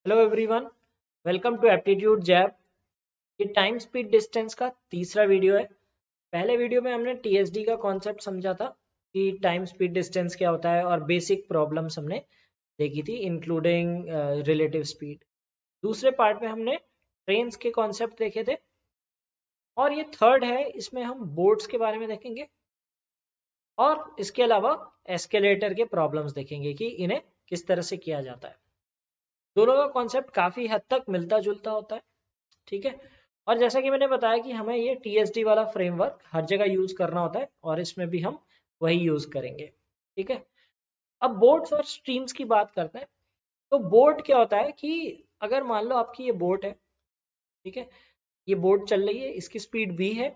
Hello everyone, welcome to aptitude jab. ये time speed distance का तीसरा वीडियो है। पहले वीडियो में हमने टीएसडी का कॉन्सेप्ट समझा था कि टाइम स्पीड डिस्टेंस क्या होता है और बेसिक प्रॉब्लम्स हमने देखी थी इंक्लूडिंग रिलेटिव स्पीड। दूसरे पार्ट में हमने ट्रेन्स के कॉन्सेप्ट देखे थे और ये थर्ड है, इसमें हम बोट्स के बारे में देखेंगे और इसके अलावा एस्केलेटर के प्रॉब्लम्स देखेंगे कि इन्हें किस तरह से किया जाता है। दोनों का कॉन्सेप्ट काफ़ी हद तक मिलता जुलता होता है, ठीक है। और जैसा कि मैंने बताया कि हमें ये टीएसडी वाला फ्रेमवर्क हर जगह यूज करना होता है और इसमें भी हम वही यूज करेंगे, ठीक है। अब बोट्स और स्ट्रीम्स की बात करते हैं। तो बोट क्या होता है कि अगर मान लो आपकी ये बोट है, ठीक है, ये बोट चल रही है, इसकी स्पीड v है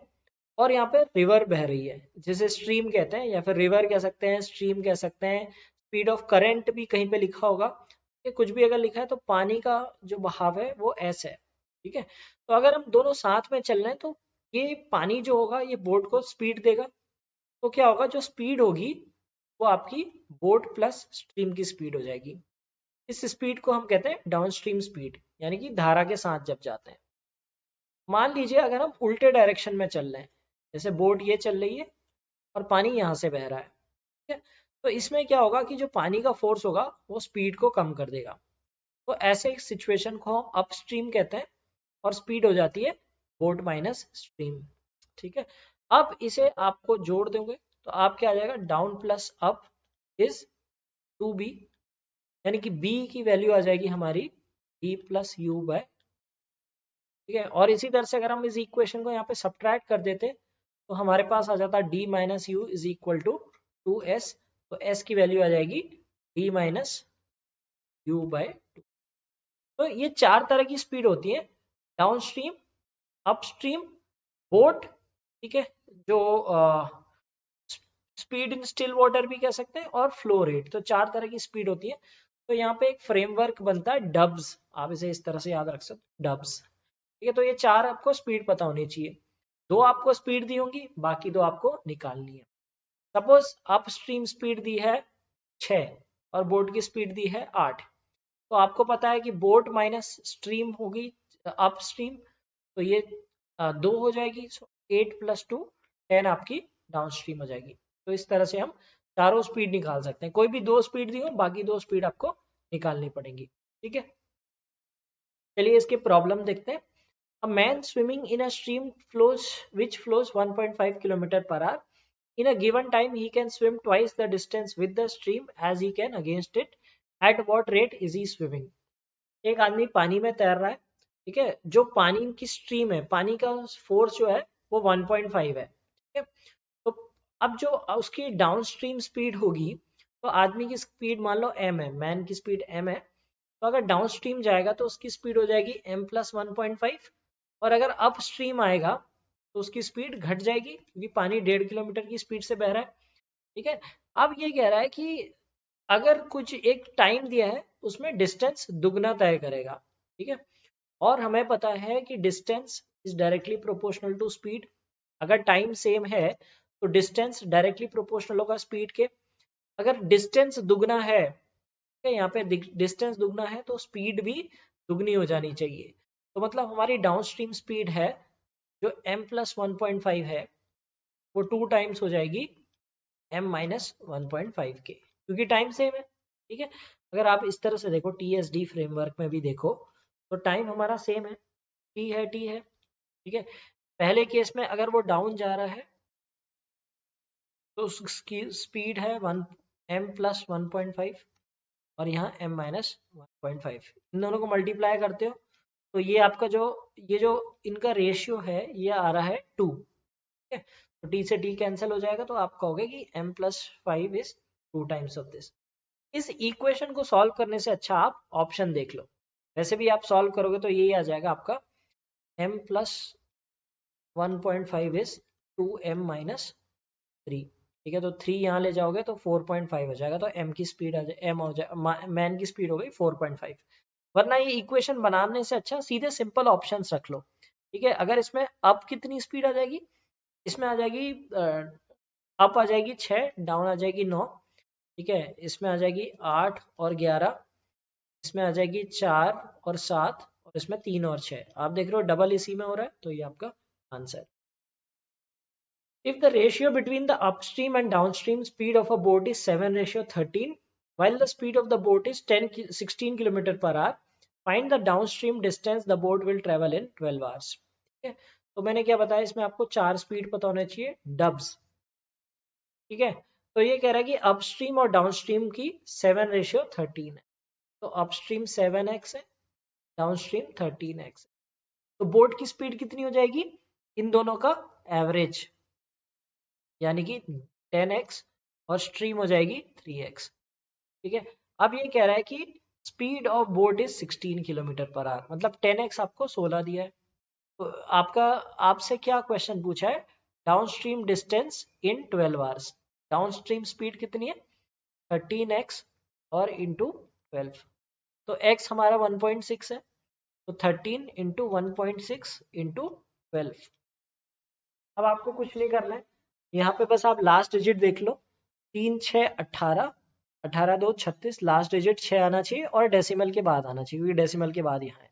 और यहाँ पे रिवर बह रही है जिसे स्ट्रीम कहते हैं या फिर रिवर कह सकते हैं, स्ट्रीम कह सकते हैं। स्पीड ऑफ करंट भी कहीं पे लिखा होगा कि कुछ भी अगर लिखा है तो पानी का जो बहाव है वो s है, ठीक है। तो अगर हम दोनों साथ में चल रहे हैं तो ये पानी जो होगा ये बोट को स्पीड देगा। तो क्या होगा, जो स्पीड होगी वो आपकी बोट प्लस स्ट्रीम की स्पीड हो जाएगी। इस स्पीड को हम कहते हैं डाउन स्ट्रीम स्पीड, यानी कि धारा के साथ जब जाते हैं। मान लीजिए अगर हम उल्टे डायरेक्शन में चल रहे हैं, जैसे बोट ये चल रही है और पानी यहाँ से बह रहा है, ठीक है। तो इसमें क्या होगा कि जो पानी का फोर्स होगा वो स्पीड को कम कर देगा। तो ऐसे एक सिचुएशन को हम अपस्ट्रीम कहते हैं और स्पीड हो जाती है बोट माइनस स्ट्रीम, ठीक है। अब इसे आपको जोड़ दोगे तो आप क्या आ जाएगा, down plus up is 2b, यानी कि b की वैल्यू आ जाएगी हमारी b प्लस यू बाय, ठीक है। और इसी तरह से अगर हम इस इक्वेशन को यहाँ पे सब्ट्रैक्ट कर देते तो हमारे पास आ जाता d minus u is equal to 2s। तो s की वैल्यू आ जाएगी d माइनस यू बाय 2। तो ये चार तरह की स्पीड होती है, डाउन स्ट्रीम, अपस्ट्रीम, बोट, ठीक है, जो स्पीड इन स्टिल वाटर भी कह सकते हैं, और फ्लो रेट। तो चार तरह की स्पीड होती है। तो यहाँ पे एक फ्रेमवर्क बनता है डब्स, आप इसे इस तरह से याद रख सकते, डब्स, ठीक है। तो ये चार आपको स्पीड पता होनी चाहिए। दो आपको स्पीड दी होंगी, बाकी दो आपको निकालनी है। सपोज अपस्ट्रीम स्पीड दी है 6 और बोट की स्पीड दी है 8। तो आपको पता है कि बोट माइनस स्ट्रीम होगी अपस्ट्रीम, तो ये 2 हो जाएगी। 8 प्लस 2 10 आपकी डाउन स्ट्रीम हो जाएगी। तो इस तरह से हम चारों स्पीड निकाल सकते हैं। कोई भी दो स्पीड दी हो, बाकी दो स्पीड आपको निकालनी पड़ेगी, ठीक है। चलिए इसके प्रॉब्लम देखते हैं। A man swimming in a stream which flows 1.5 kilometer per hour. In a given time, he can swim twice the distance with the stream as he can against it. At what rate is he swimming? एक आदमी पानी में तैर रहा है, ठीक है। जो पानी की स्ट्रीम है, पानी का फोर्स जो है वो 1.5 है, ठीक है। तो अब जो उसकी डाउन स्ट्रीम स्पीड होगी, तो आदमी की स्पीड मान लो m है, मैन की स्पीड m है। तो अगर डाउन स्ट्रीम जाएगा तो उसकी स्पीड हो जाएगी m प्लस 1.5, और अगर अप स्ट्रीम आएगा तो उसकी स्पीड घट जाएगी क्योंकि पानी 1.5 किलोमीटर की स्पीड से बह रहा है, ठीक है। अब ये कह रहा है कि अगर कुछ एक टाइम दिया है उसमें डिस्टेंस दुगना तय करेगा, ठीक है। और हमें पता है कि distance is directly proportional to speed. अगर टाइम सेम है तो डिस्टेंस डायरेक्टली प्रोपोर्शनल होगा स्पीड के। अगर डिस्टेंस दुगना है, यहाँ पे डिस्टेंस दुगना है तो स्पीड भी दुगनी हो जानी चाहिए। तो मतलब हमारी डाउन स्ट्रीम स्पीड है जो m प्लस 1.5 है, वो 2 टाइम्स हो जाएगी m माइनस 1.5 के, क्योंकि टाइम सेम है, ठीक है। अगर आप इस तरह से देखो टीएसडी फ्रेमवर्क में भी देखो तो टाइम हमारा सेम है, t है, ठीक है। पहले केस में अगर वो डाउन जा रहा है तो उसकी स्पीड है 1 m प्लस 1.5 और यहाँ m माइनस 1.5। इन दोनों को मल्टीप्लाई करते हो तो ये आपका जो ये जो इनका रेशियो है ये आ रहा है 2, ठीक है। तो t से t कैंसिल हो जाएगा तो आप कहोगे कि m plus 5 is 2 times of this. इस इक्वेशन को सॉल्व करने से अच्छा आप ऑप्शन देख लो। वैसे भी आप सॉल्व करोगे तो यही आ जाएगा आपका m plus 1.5 is 2m minus 3, ठीक है। तो 3 यहाँ ले जाओगे तो 4.5 हो जाएगा। तो m की स्पीड आ जाए, m हो जाए, मैन की स्पीड हो गई 4.5। वरना ये इक्वेशन बनाने से अच्छा सीधे सिंपल ऑप्शंस रख लो, ठीक है। अगर इसमें अप कितनी स्पीड आ जाएगी, इसमें आ जाएगी अप आ जाएगी 6, डाउन आ जाएगी 9, ठीक है। इसमें आ जाएगी 8 और 11, इसमें आ जाएगी 4 और 7 और इसमें 3 और 6। आप देख रहे हो डबल इसी में हो रहा है, तो ये आपका answer. If the ratio between the upstream and downstream speed of a boat is 7:13, while the speed of the boat is 16 km per hour, find the downstream distance the boat will travel in 12 hours. ठीक है, तो मैंने क्या बताया, इसमें आपको 4 speed पता होने चाहिए डब्स। ठीक है, तो ये कह रहा है कि अपस्ट्रीम और डाउनस्ट्रीम की 7:13 है, तो अपस्ट्रीम 7x है, डाउनस्ट्रीम 13x है। तो बोट की स्पीड कितनी हो जाएगी, इन दोनों का एवरेज, यानी कि 10x और स्ट्रीम हो जाएगी 3x। ठीक है, अब ये कह रहा है कि speed of boat is 16 kilometre per hour, मतलब 10x आपको 16 दिया है। तो आपसे क्या क्वेश्चन पूछा है, down stream distance in 12 hours. Down stream speed कितनी है 13x और इंटू 12, तो x हमारा 1.6 है, तो 13 इंटू 1.6 इंटू 12। अब आपको कुछ नहीं करना है, यहाँ पे बस आप लास्ट डिजिट देख लो, 3 6 18, 18 2 36, लास्ट डिजिट 6 आना चाहिए और डेसिमल के बाद आना चाहिए, क्योंकि डेसिमल के बाद यहाँ है,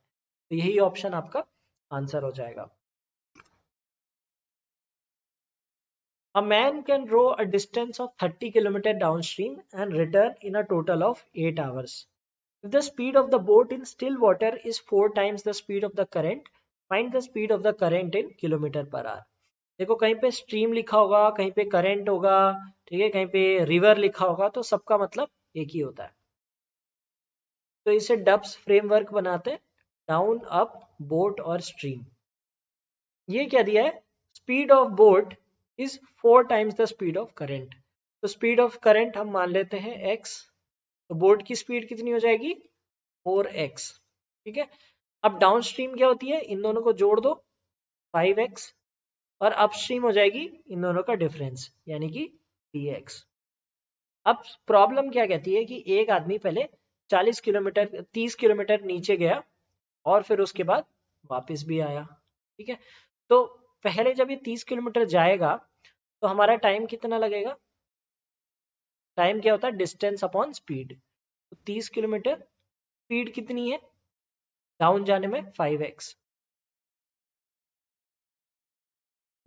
तो यही ऑप्शन आपका आंसर हो जाएगा। A man can row a distance of 30 km downstream and return in a total of 8 hours. If the speed of the boat in still water is 4 times the speed of the current, find the speed of the current in kilometer per hour. देखो कहीं पे stream लिखा होगा, कहीं पे current होगा, ठीक है, कहीं पे रिवर लिखा होगा, तो सबका मतलब एक ही होता है। तो इसे डब्स फ्रेमवर्क बनाते हैं, डाउन अप बोट और स्ट्रीम। ये क्या दिया है, speed of boat is 4 times the speed of current, तो स्पीड ऑफ करंट हम मान लेते हैं x, तो बोट की स्पीड कितनी हो जाएगी 4x। ठीक है, अब डाउन स्ट्रीम क्या होती है, इन दोनों को जोड़ दो 5x, और अपस्ट्रीम हो जाएगी इन दोनों का डिफरेंस, यानी कि 3x। अब प्रॉब्लम क्या कहती है कि एक आदमी पहले 40 किलोमीटर 30 किलोमीटर नीचे गया और फिर उसके बाद वापस भी आया। ठीक है, तो पहले जब ये 30 किलोमीटर जाएगा तो हमारा टाइम कितना लगेगा, टाइम क्या होता है डिस्टेंस अपॉन स्पीड, तो 30 किलोमीटर स्पीड कितनी है डाउन जाने में 5x।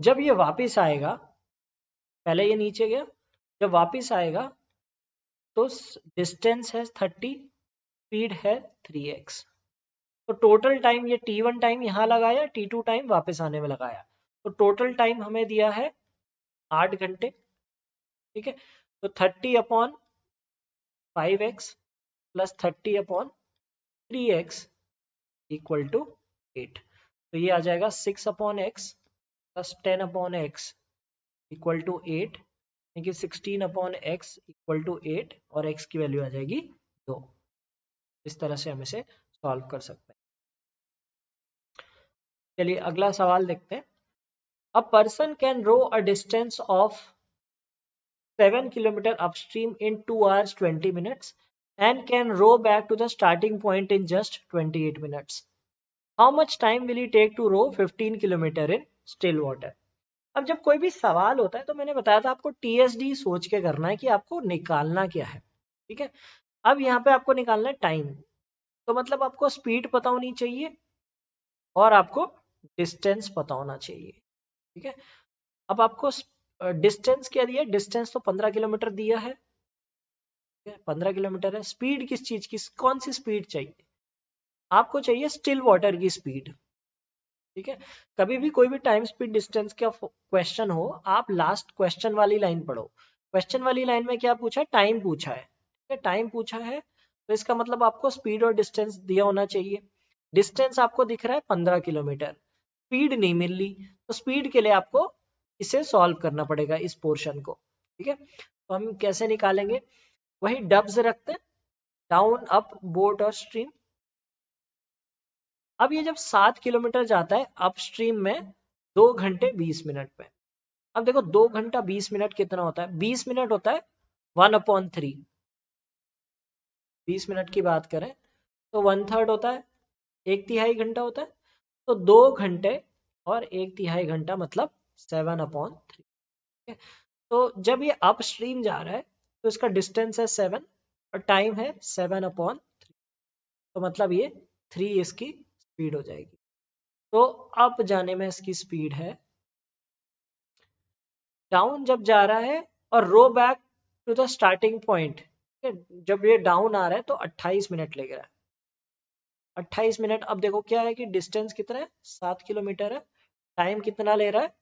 जब ये वापस आएगा, पहले ये नीचे गया, जब वापस आएगा तो डिस्टेंस है 30, स्पीड है 3x, तो टोटल टाइम ये t1 टाइम यहाँ लगाया, t2 टाइम वापस आने में लगाया, तो टोटल टाइम हमें दिया है 8 घंटे। ठीक है, तो 30 upon 5x plus 30 upon 3x equal to 8, तो ये आ जाएगा 6 upon x plus 10 upon x equal to 8, यानी कि 16 अपॉन एक्स इक्वल टू 8, और x की वैल्यू आ जाएगी 2। इस तरह से हम इसे सॉल्व कर सकते हैं। चलिए अगला सवाल देखते हैं। A person can row a distance of 7 km upstream in 2 hours 20 minutes and can row back to the starting point in just 28 minutes. How much time will he take to row 15 km in still water? अब जब कोई भी सवाल होता है तो मैंने बताया था आपको TSD सोच के करना है कि आपको निकालना क्या है। ठीक है, अब यहाँ पे आपको निकालना है टाइम, तो मतलब आपको स्पीड पता होनी चाहिए और आपको डिस्टेंस पता होना चाहिए। ठीक है, अब आपको डिस्टेंस क्या दिया है, डिस्टेंस तो 15 किलोमीटर दिया है, 15 किलोमीटर है। स्पीड किस चीज की, कौन सी स्पीड चाहिए, आपको चाहिए स्टिल वाटर की स्पीड। ठीक है, कभी भी कोई भी टाइम स्पीड डिस्टेंस का क्वेश्चन हो, आप लास्ट क्वेश्चन वाली लाइन पढ़ो। क्वेश्चन वाली लाइन में क्या पूछा है, टाइम पूछा है। ठीक है, टाइम पूछा है तो इसका मतलब आपको स्पीड और डिस्टेंस दिया होना चाहिए। डिस्टेंस आपको दिख रहा है 15 किलोमीटर, स्पीड नहीं मिल रही, तो स्पीड के लिए आपको इसे सॉल्व करना पड़ेगा इस पोर्शन को। ठीक है, तो हम कैसे निकालेंगे, वही डब्स रखते हैं, डाउन अप बोट और स्ट्रीम। अब ये जब 7 किलोमीटर जाता है अपस्ट्रीम में 2 घंटे 20 मिनट में। अब देखो 2 घंटा 20 मिनट कितना होता है, 20 मिनट होता है 1/3। 20 मिनट की बात करें तो 1/3 होता है, 1/3 घंटा होता है, तो 2 घंटे और 1/3 घंटा मतलब 7/3। तो जब ये अपस्ट्रीम जा रहा है तो इसका डिस्टेंस है 7 और टाइम है 7/3। तो मतलब ये 3 इसकी स्पीड हो जाएगी। तो अप जाने में इसकी स्पीड है, डाउन जब जा रहा है और row back to the starting point, जब ये डाउन आ रहा है तो 28 मिनट लग रहा है। 28 मिनट। अब देखो क्या है कि डिस्टेंस कितना है, 7 किलोमीटर है। टाइम कितना ले रहा है,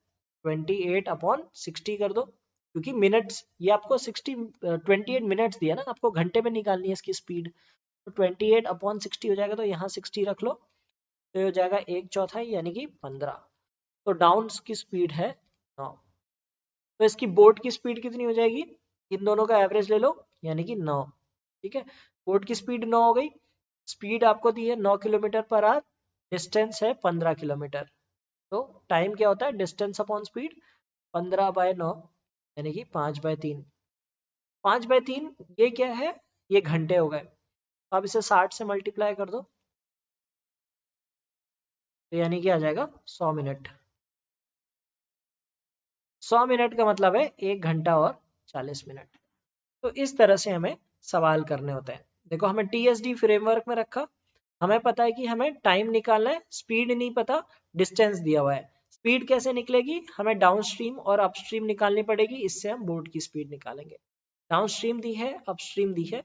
28/60 कर दो, क्योंकि मिनट्स ये आपको 28 मिनट्स दिया ना, आपको घंटे में निकालनी है इसकी स्पीड। तो 28/60 हो जाएगा, तो यहाँ 60 रख लो, तो ये हो जाएगा 1/4 यानी कि 15। तो डाउन की स्पीड है 9। तो इसकी बोट की स्पीड कितनी हो जाएगी, इन दोनों का एवरेज ले लो, यानी कि 9। ठीक है, बोट की स्पीड 9 हो गई। स्पीड आपको दी है 9 किलोमीटर पर आवर, डिस्टेंस है 15 किलोमीटर। तो टाइम क्या होता है, डिस्टेंस अपॉन स्पीड, 15/9 यानी कि 5/3। 5/3 ये क्या है, ये घंटे हो गए। अब इसे 60 से मल्टीप्लाई कर दो, तो यानी कि आ जाएगा 100 मिनट। 100 मिनट का मतलब है 1 घंटा और 40 मिनट। तो इस तरह से हमें सवाल करने होते हैं। देखो हमें TSD फ्रेमवर्क में रखा, हमें पता है कि हमें टाइम निकालना है, स्पीड नहीं पता, डिस्टेंस दिया हुआ है। स्पीड कैसे निकलेगी, हमें डाउन स्ट्रीम और अपस्ट्रीम निकालनी पड़ेगी, इससे हम बोट की स्पीड निकालेंगे। डाउन स्ट्रीम दी है, अपस्ट्रीम दी है,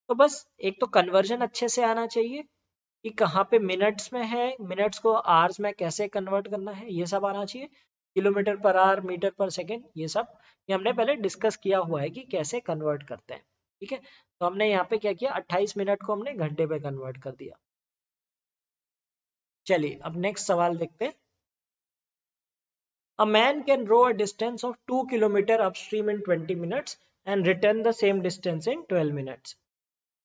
तो बस एक तो कन्वर्जन अच्छे से आना चाहिए कि कहाँ पे मिनट्स में है, मिनट्स को आवर्स में कैसे कन्वर्ट करना है, ये सब आना चाहिए। किलोमीटर पर आवर, मीटर पर सेकेंड, ये सब ये हमने पहले डिस्कस किया हुआ है कि कैसे कन्वर्ट करते हैं। ठीक है, तो हमने यहाँ पे क्या किया, 28 मिनट को हमने घंटे पे कन्वर्ट कर दिया। चलिए अब नेक्स्ट सवाल देखते हैं। A man can row a distance of 2 kilometer upstream in 20 minutes and return the same distance in 12 minutes.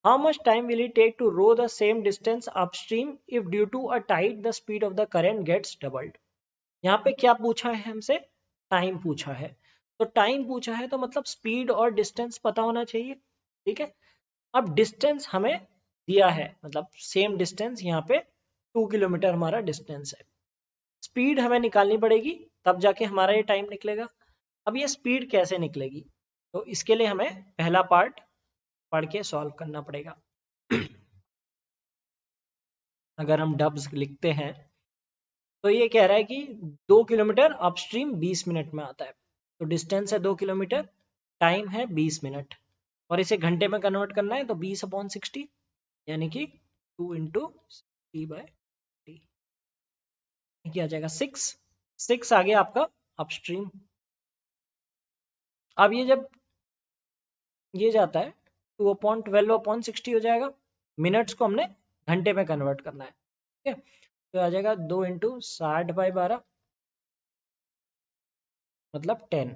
How much time will it take to row the same distance upstream if due to a tide the speed of the current gets doubled? यहाँ पे क्या पूछा है हमसे, time पूछा है। तो time पूछा है तो मतलब स्पीड और डिस्टेंस पता होना चाहिए। ठीक है, अब डिस्टेंस हमें दिया है, मतलब सेम डिस्टेंस, यहाँ पे 2 किलोमीटर हमारा डिस्टेंस है। स्पीड हमें निकालनी पड़ेगी, तब जाके हमारा ये टाइम निकलेगा। अब ये स्पीड कैसे निकलेगी, तो इसके लिए हमें पहला पार्ट पढ़ के सॉल्व करना पड़ेगा। अगर हम डब्स लिखते हैं तो ये कह रहा है कि 2 किलोमीटर अपस्ट्रीम 20 मिनट में आता है। तो डिस्टेंस है 2 किलोमीटर, टाइम है 20 मिनट, और इसे घंटे में कन्वर्ट करना है, तो 20/60 यानी कि 2 इंटू T/T, क्या आ जाएगा 6 आ गया आपका अपस्ट्रीम। अब ये जब ये जाता है 2/12/60 हो जाएगा। मिनट्स को हमने घंटे में कन्वर्ट करना है। ठीक है, तो आ जाएगा 2 इंटू 60/12 मतलब 10।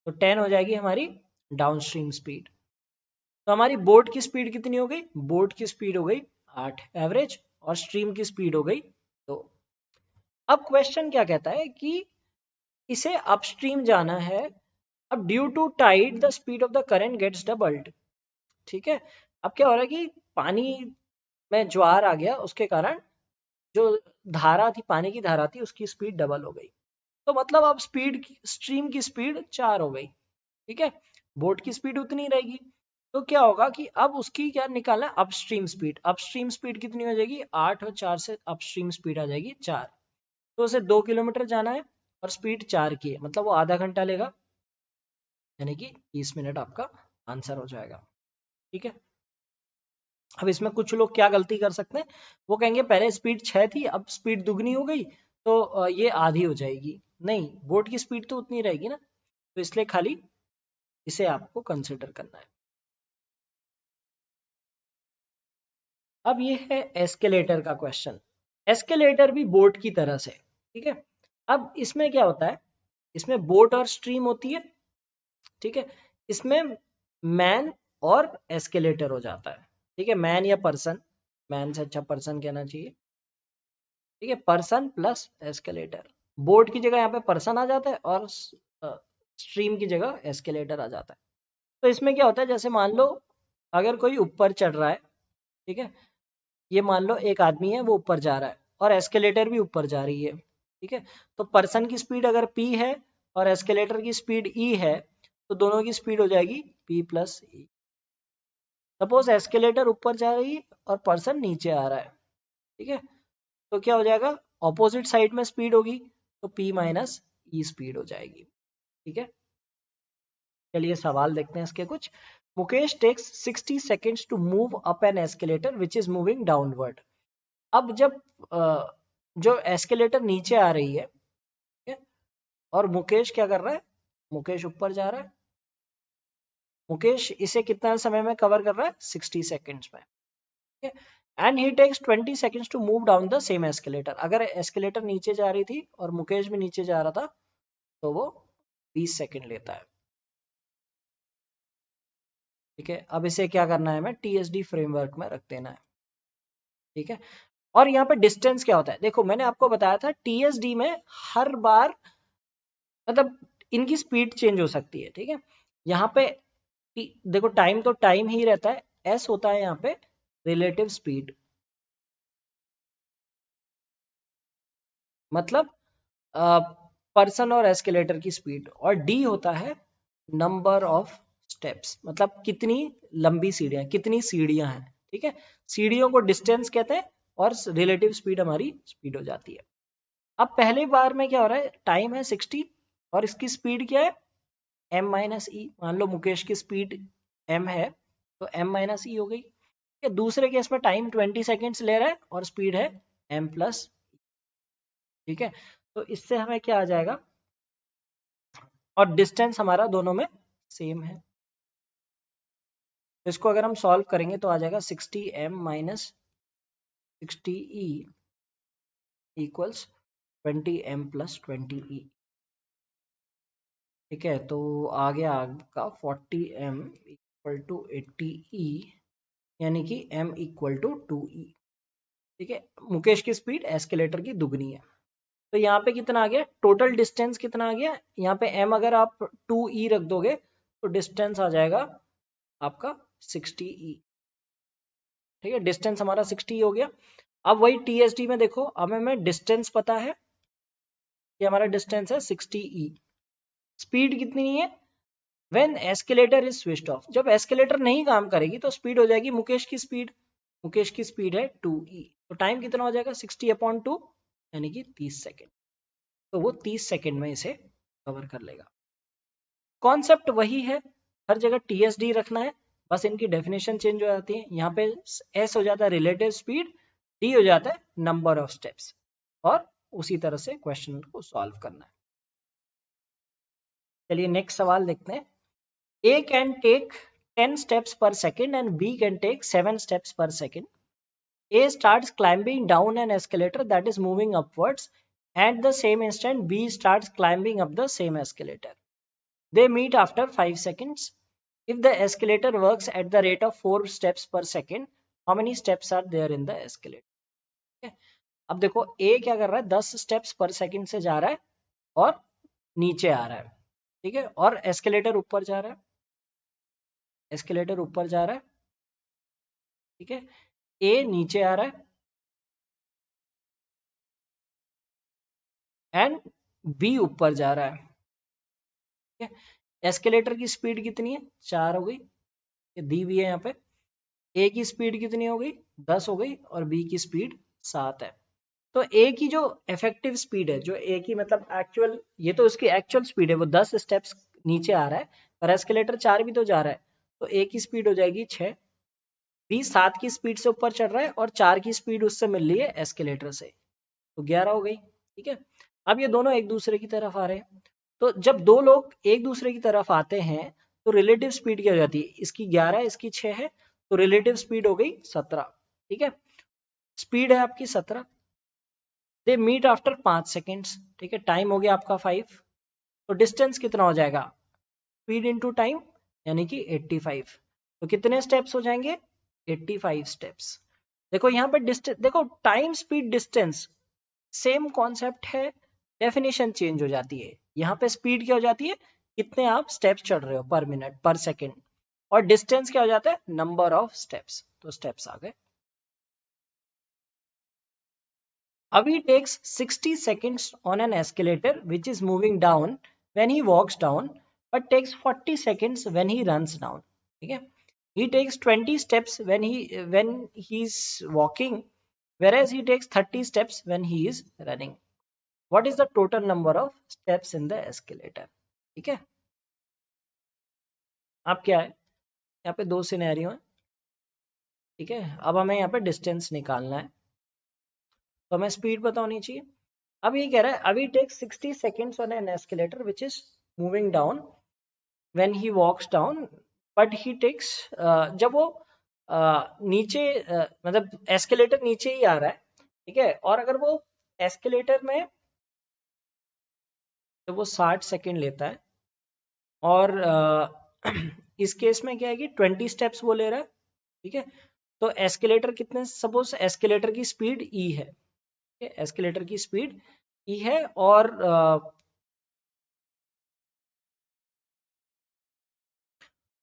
तो 10 हो जाएगी हमारी डाउनस्ट्रीम स्पीड। तो हमारी बोट की स्पीड कितनी हो गई, बोट की स्पीड हो गई 8 एवरेज, और स्ट्रीम की स्पीड हो गई 2। अब क्वेश्चन क्या कहता है कि इसे अपस्ट्रीम जाना है, अब due to tide the speed of the current gets doubled. ठीक है, अब क्या हो रहा है कि पानी में ज्वार आ गया, उसके कारण जो धारा थी, पानी की धारा थी, उसकी स्पीड डबल हो गई। तो मतलब अब स्ट्रीम की स्पीड 4 हो गई। ठीक है, बोट की स्पीड उतनी रहेगी। तो क्या होगा कि अब उसकी क्या निकालना है, अपस्ट्रीम स्पीड। अपस्ट्रीम स्पीड कितनी हो जाएगी, 8 और 4 से अपस्ट्रीम स्पीड आ जाएगी 4। तो उसे 2 किलोमीटर जाना है और स्पीड 4 की है, मतलब वो आधा घंटा लेगा, यानी कि 30 मिनट आपका आंसर हो जाएगा। ठीक है, अब इसमें कुछ लोग क्या गलती कर सकते हैं, वो कहेंगे पहले स्पीड 6 थी, अब स्पीड दुगनी हो गई, तो ये आधी हो जाएगी। नहीं, बोट की स्पीड तो उतनी रहेगी ना, तो इसलिए खाली इसे आपको कंसिडर करना है। अब ये है एस्केलेटर का क्वेश्चन। एस्केलेटर भी बोट की तरह से, ठीक है। अब इसमें क्या होता है, इसमें बोट और स्ट्रीम होती है। ठीक है, इसमें मैन और एस्केलेटर हो जाता है। ठीक है, मैन या पर्सन, मैन से अच्छा पर्सन कहना चाहिए। ठीक है, पर्सन प्लस एस्केलेटर। बोट की जगह यहाँ पे पर्सन आ जाता है और स्ट्रीम की जगह एस्केलेटर आ जाता है। तो इसमें क्या होता है, जैसे मान लो अगर कोई ऊपर चढ़ रहा है, ठीक है, ये मान लो एक आदमी है वो ऊपर जा रहा है और एस्केलेटर भी ऊपर जा रही है। ठीक है, तो पर्सन की स्पीड अगर p है और एस्केलेटर की स्पीड e है, तो दोनों की स्पीड हो जाएगी p + e। सपोज एस्केलेटर ऊपर जा रही है और पर्सन नीचे आ रहा है, ठीक है, तो क्या हो जाएगा, ऑपोजिट साइड में स्पीड होगी तो p माइनस ई स्पीड हो जाएगी, ठीक है। चलिए सवाल देखते हैं इसके कुछ। Mukesh takes 60 seconds to move up an escalator which is moving downward. अब जब जो एस्केलेटर नीचे आ रही है, ठीक है, और मुकेश क्या कर रहा है, मुकेश ऊपर जा रहा है, मुकेश इसे कितना समय में कवर कर रहा है, 60 सेकेंड्स में, ठीक है। And he takes 20 seconds to move down the same escalator. अगर एस्केलेटर नीचे जा रही थी और मुकेश भी नीचे जा रहा था तो वो 20 सेकेंड लेता है, ठीक है। अब इसे क्या करना है, हमें टीएसडी फ्रेमवर्क में रख देना है, ठीक है। और यहाँ पे डिस्टेंस क्या होता है, देखो मैंने आपको बताया था टीएसडी में हर बार मतलब इनकी स्पीड चेंज हो सकती है, ठीक है। यहाँ पे देखो टाइम तो टाइम ही रहता है, एस होता है यहाँ पे रिलेटिव स्पीड, मतलब पर्सन और एस्केलेटर की स्पीड, और डी होता है नंबर ऑफ स्टेप्स, मतलब कितनी लंबी सीढ़ियां, कितनी सीढ़ियां हैं, ठीक है। सीढ़ियों को डिस्टेंस कहते हैं और रिलेटिव स्पीड हमारी स्पीड हो जाती है। अब पहली बार में क्या हो रहा है, टाइम है 60 और इसकी स्पीड क्या है, m माइनस ई। मान लो मुकेश की स्पीड m है तो m माइनस ई हो गई, ठीक है। दूसरे केस में टाइम 20 सेकेंड्स ले रहा है और स्पीड है m प्लस, ठीक है। तो इससे हमें क्या आ जाएगा, और डिस्टेंस हमारा दोनों में सेम है, इसको अगर हम सॉल्व करेंगे तो आ जाएगा 60m minus 60e equals 20m plus 20e, ठीक है। तो आ गया आपका 40m इक्वल टू 80e, यानी कि m इक्वल टू 2e, ठीक है। मुकेश की स्पीड एस्केलेटर की दुगनी है। तो यहाँ पे कितना आ गया, टोटल डिस्टेंस कितना आ गया, यहाँ पे m अगर आप 2e रख दोगे तो डिस्टेंस आ जाएगा आपका 60e, ठीक है। डिस्टेंस हमारा 60 हो गया। अब वही टीएसडी में देखो, अब हमें डिस्टेंस पता है कि हमारा डिस्टेंस है 60e, स्पीड कितनी है, when escalator is switched off, जब एस्केलेटर नहीं काम करेगी तो स्पीड हो जाएगी मुकेश की स्पीड, मुकेश की स्पीड है 2e, तो टाइम कितना हो जाएगा 60/2 यानी कि 30 सेकेंड, तो वो 30 सेकेंड में इसे कवर कर लेगा। कॉन्सेप्ट वही है, हर जगह टीएसडी रखना है, बस इनकी डेफिनेशन चेंज हो जाती है। यहाँ पे एस हो जाता है रिलेटिव स्पीड, डी हो जाता है नंबर ऑफ स्टेप्स, और उसी तरह से क्वेश्चन को सॉल्व करना है। चलिए नेक्स्ट सवाल देखते हैं। A can take 10 steps per second and B can take 7 steps per second. A starts climbing down an escalator that is moving upwards. At the same instant, B starts climbing up the same escalator. They meet after 5 seconds. If the escalator works at the rate of 4 steps per second, how many steps are there in the escalator? Okay. अब देखो A क्या कर रहा है, 10 steps पर second से जा रहा है और नीचे आ रहा है, ठीक है, और एस्केलेटर ऊपर जा रहा है, एस्केलेटर ऊपर जा रहा है, ठीक है। ए नीचे आ रहा है एंड बी ऊपर जा रहा है, ठीक है। एस्केलेटर की स्पीड कितनी है, 4 हो गई, ये दी हुई है यहाँ पे। ए की स्पीड कितनी हो गई, 10 हो गई, और बी की स्पीड 7 है। तो ए की जो इफेक्टिव स्पीड है, जो ए की मतलब एक्चुअल, ये तो उसकी एक्चुअल स्पीड है, वो 10 स्टेप्स नीचे आ रहा है, पर एस्केलेटर 4 भी तो जा रहा है, तो ए की स्पीड हो जाएगी 6, बी 7 की स्पीड से ऊपर चढ़ रहा है और 4 की स्पीड उससे मिल रही है एस्केलेटर से, तो 11 हो गई, ठीक है। अब ये दोनों एक दूसरे की तरफ आ रहे हैं, तो जब दो लोग एक दूसरे की तरफ आते हैं तो रिलेटिव स्पीड क्या हो जाती है, इसकी 11 इसकी 6 है, तो रिलेटिव स्पीड हो गई 17, ठीक है। स्पीड है आपकी 17, दे मीट आफ्टर 5 सेकेंड्स, ठीक है, टाइम हो गया आपका 5, तो डिस्टेंस कितना हो जाएगा, स्पीड इनटू टाइम यानी कि 85, तो कितने स्टेप्स हो जाएंगे, 85 स्टेप्स। देखो यहाँ पे डिस्टेंस, देखो time speed distance same concept है, डेफिनेशन चेंज हो जाती है। यहाँ पे स्पीड क्या हो जाती है, कितने आप स्टेप्स चढ़ रहे हो पर मिनट पर सेकेंड, और डिस्टेंस क्या हो जाता है, नंबर ऑफ स्टेप्स, तो स्टेप्स आ गए। Avi takes 60 seconds on an escalator which is moving down when he walks down, but takes 40 seconds when he runs down, ठीक है। he takes 20 steps when he's walking, whereas he takes 30 steps when he is running. What is the total number of steps in the escalator? ठीक है, अब क्या है, यहाँ पे दो सिनेरियो है, ठीक है। अब हमें यहाँ पे डिस्टेंस निकालना है, तो हमें स्पीड पता होनी चाहिए। अब ये कह रहा है अभी take 60 seconds on an escalator which is moving down when he walks down, but he takes, जब वो नीचे मतलब एस्केलेटर नीचे ही आ रहा है, ठीक है, और अगर वो एस्केलेटर में तो वो 60 सेकेंड लेता है, और इस केस में क्या है कि 20 स्टेप्स वो ले रहा है, ठीक है। तो एस्केलेटर कितने, सपोज एस्केलेटर की स्पीड ई है, एस्केलेटर की स्पीड ई है, और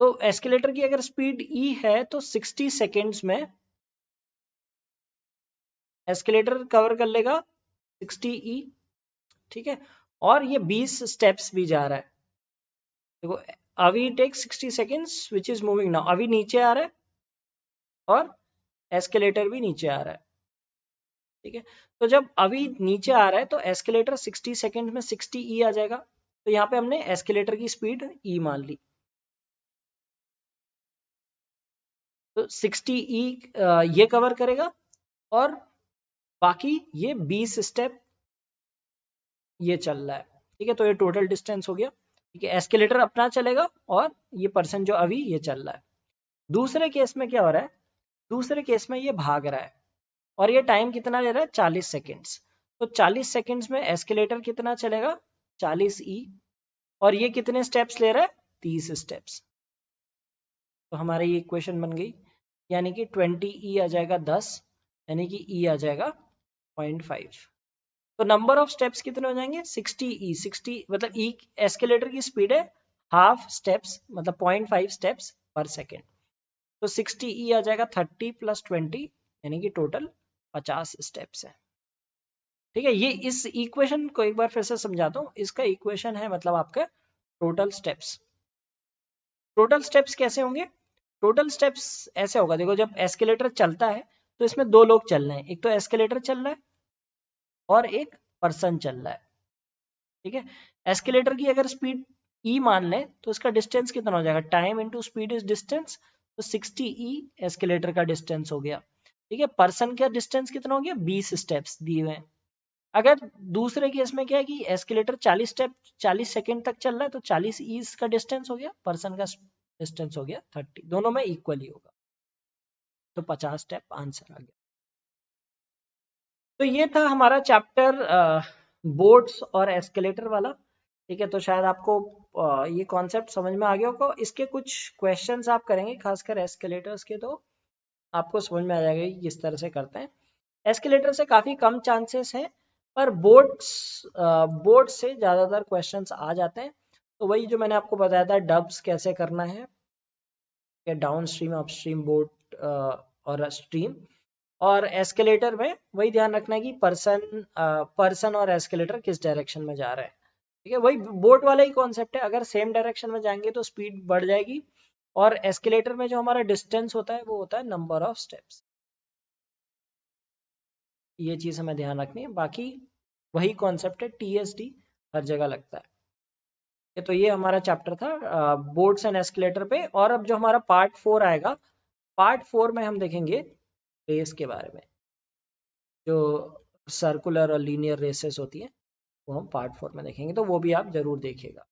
तो एस्केलेटर की अगर स्पीड ई है तो 60 सेकेंड्स में एस्केलेटर कवर कर लेगा 60 ई, ठीक है। और ये 20 स्टेप्स भी जा रहा है, देखो अभी take 60 seconds which is moving now, अभी नीचे आ रहा है और एस्केलेटर भी नीचे आ रहा है, ठीक है। तो जब अभी नीचे आ रहा है तो एस्केलेटर 60 सेकेंड में 60 ई आ जाएगा, तो यहाँ पे हमने एस्केलेटर की स्पीड ई मान ली, तो 60 ई ये कवर करेगा, और बाकी ये 20 स्टेप ये चल रहा है, ठीक है। तो ये टोटल डिस्टेंस हो गया, ठीक है। एस्केलेटर अपना चलेगा और ये पर्सन जो अभी ये चल रहा है। दूसरे केस में क्या हो रहा है, दूसरे केस में ये भाग रहा है और ये टाइम कितना ले रहा है, 40 सेकेंड्स। तो 40 सेकेंड्स में एस्केलेटर कितना चलेगा, 40 ई, और ये कितने स्टेप्स ले रहा है, 30 स्टेप्स। तो हमारी ये इक्वेशन बन गई, यानी कि 20 ई आ जाएगा 10, यानी कि ई आ जाएगा 0.5। तो नंबर ऑफ स्टेप्स कितने हो जाएंगे, 60 ई, 60 मतलब ई एस्केलेटर की स्पीड है हाफ स्टेप्स, मतलब 0.5 स्टेप्स पर सेकेंड। तो 60 ई आ जाएगा 30 + 20, यानी कि टोटल 50 स्टेप्स है, ठीक है। ये इस इक्वेशन को एक बार फिर से समझाता हूँ, इसका इक्वेशन है मतलब आपका टोटल स्टेप्स। टोटल स्टेप्स कैसे होंगे, टोटल स्टेप्स ऐसे होगा, देखो जब एस्केलेटर चलता है तो इसमें दो लोग चल रहे हैं, एक तो एस्केलेटर चल रहा है और एक पर्सन चल रहा है, ठीक है। एस्केलेटर की अगर स्पीड ई मान लें तो इसका डिस्टेंस कितना हो जाएगा, time into speed is distance, तो 60 ई एस्केलेटर का डिस्टेंस हो गया, ठीक है। पर्सन का डिस्टेंस कितना हो गया, 20 स्टेप्स दिए हुए हैं। अगर दूसरे केस में क्या है कि एस्केलेटर 40 सेकेंड तक चल रहा है, तो 40 ई का डिस्टेंस हो गया, पर्सन का डिस्टेंस हो गया 30, दोनों में इक्वली होगा, तो 50 स्टेप आंसर आ गया। तो ये था हमारा चैप्टर बोर्ड्स और एस्केलेटर वाला, ठीक है। तो शायद आपको ये कॉन्सेप्ट समझ में आ गया होगा। इसके कुछ क्वेश्चंस आप करेंगे खासकर एस्केलेटर्स के, तो आपको समझ में आ जाएगा कि किस तरह से करते हैं। एस्केलेटर से काफ़ी कम चांसेस हैं, पर बोर्ड से ज़्यादातर क्वेश्चंस आ जाते हैं। तो वही जो मैंने आपको बताया था, डब्स कैसे करना है, down stream, up stream, board और स्ट्रीम। और एस्केलेटर में वही ध्यान रखना है कि पर्सन और एस्केलेटर किस डायरेक्शन में जा रहे हैं, ठीक है। वही बोट वाला ही कॉन्सेप्ट है, अगर सेम डायरेक्शन में जाएंगे तो स्पीड बढ़ जाएगी, और एस्केलेटर में जो हमारा डिस्टेंस होता है वो होता है नंबर ऑफ स्टेप्स। ये चीज़ हमें ध्यान रखनी है, बाकी वही कॉन्सेप्ट है, TSD हर जगह लगता है। तो ये हमारा चैप्टर था बोर्ड्स एंड एस्केलेटर पे। और अब जो हमारा पार्ट 4 आएगा, पार्ट 4 में हम देखेंगे रेस के बारे में, जो सर्कुलर और लीनियर रेसेस होती है, वो हम पार्ट 4 में देखेंगे, तो वो भी आप जरूर देखिएगा।